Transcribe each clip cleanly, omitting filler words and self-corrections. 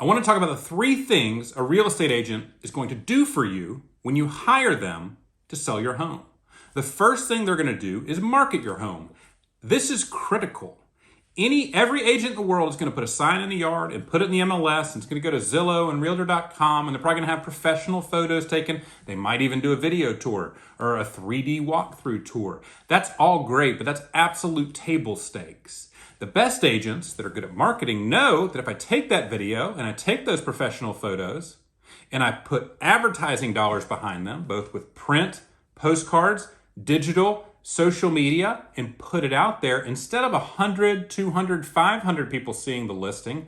I want to talk about the 3 things a real estate agent is going to do for you when you hire them to sell your home. The first thing they're going to do is market your home. This is critical. Every agent in the world is going to put a sign in the yard and put it in the MLS, and it's going to go to Zillow and Realtor.com, and they're probably going to have professional photos taken. They might even do a video tour or a 3D walkthrough tour. That's all great, but that's absolute table stakes. The best agents that are good at marketing know that if I take that video and I take those professional photos and I put advertising dollars behind them, both with print, postcards, digital, social media, and put it out there, instead of 100, 200, 500 people seeing the listing,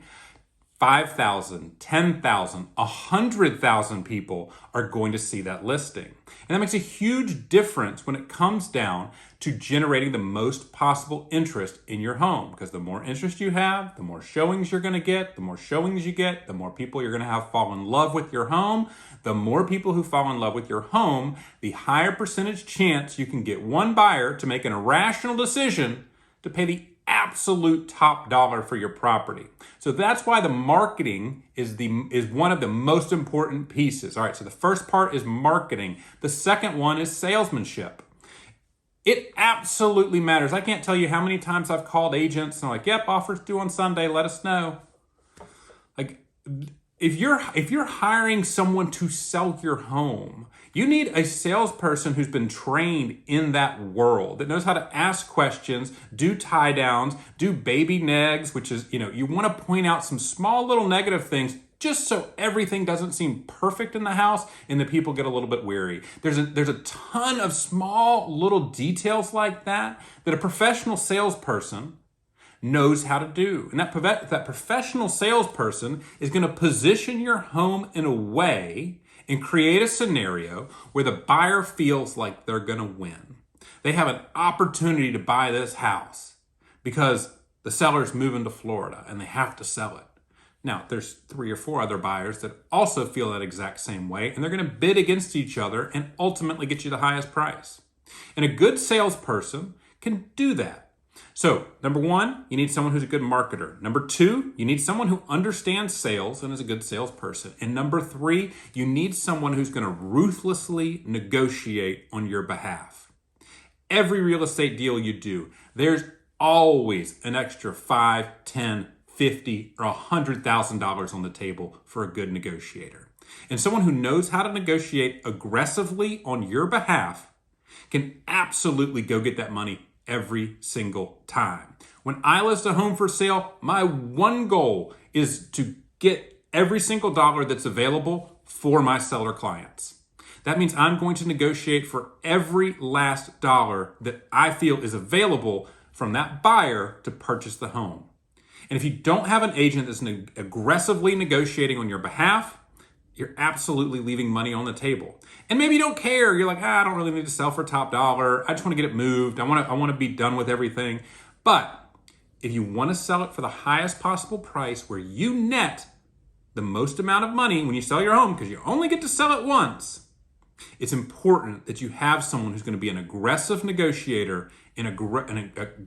5,000, 10,000, 100,000 people are going to see that listing. And that makes a huge difference when it comes down to generating the most possible interest in your home. Because the more interest you have, the more showings you're going to get. The more showings you get, the more people you're going to have fall in love with your home. The more people who fall in love with your home, the higher percentage chance you can get one buyer to make an irrational decision to pay the absolute top dollar for your property. So that's why the marketing is one of the most important pieces. All right, so the first part is marketing. The second one is salesmanship. It absolutely matters. I can't tell you how many times I've called agents and I'm like, yep, offers due on Sunday, let us know. Like, if you're hiring someone to sell your home, you need a salesperson who's been trained in that world, that knows how to ask questions, do tie downs, do baby negs, which is, you want to point out some small little negative things just so everything doesn't seem perfect in the house and the people get a little bit weary. There's a ton of small little details like that a professional salesperson knows how to do. And that professional salesperson is going to position your home in a way and create a scenario where the buyer feels like they're going to win. They have an opportunity to buy this house because the seller's moving to Florida and they have to sell it. Now, there's 3 or 4 other buyers that also feel that exact same way, and they're going to bid against each other and ultimately get you the highest price. And a good salesperson can do that. So, number 1, you need someone who's a good marketer. Number 2, you need someone who understands sales and is a good salesperson. And number 3, you need someone who's going to ruthlessly negotiate on your behalf. Every real estate deal you do, there's always an extra $5, $10, $50, or $100,000 on the table for a good negotiator. And someone who knows how to negotiate aggressively on your behalf can absolutely go get that money every single time. When I list a home for sale, my one goal is to get every single dollar that's available for my seller clients. That means I'm going to negotiate for every last dollar that I feel is available from that buyer to purchase the home. And if you don't have an agent that's aggressively negotiating on your behalf, you're absolutely leaving money on the table. And maybe you don't care. You're like, I don't really need to sell for top dollar. I just want to get it moved. I want to be done with everything. But if you want to sell it for the highest possible price where you net the most amount of money when you sell your home, because you only get to sell it once, it's important that you have someone who's going to be an aggressive negotiator and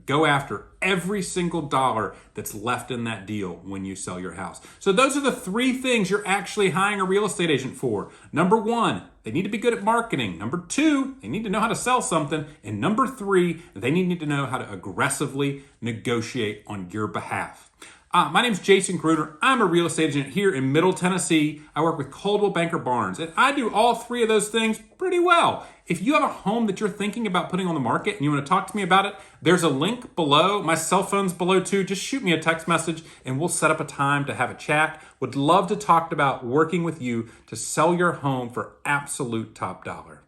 go after every single dollar that's left in that deal when you sell your house. So those are the 3 things you're actually hiring a real estate agent for. Number 1, they need to be good at marketing. Number 2, they need to know how to sell something. And number 3, they need to know how to aggressively negotiate on your behalf. My name's Jason Gruner. I'm a real estate agent here in Middle Tennessee. I work with Coldwell Banker Barnes, and I do all 3 of those things pretty well. If you have a home that you're thinking about putting on the market and you want to talk to me about it, there's a link below. My cell phone's below too. Just shoot me a text message and we'll set up a time to have a chat. Would love to talk about working with you to sell your home for absolute top dollar.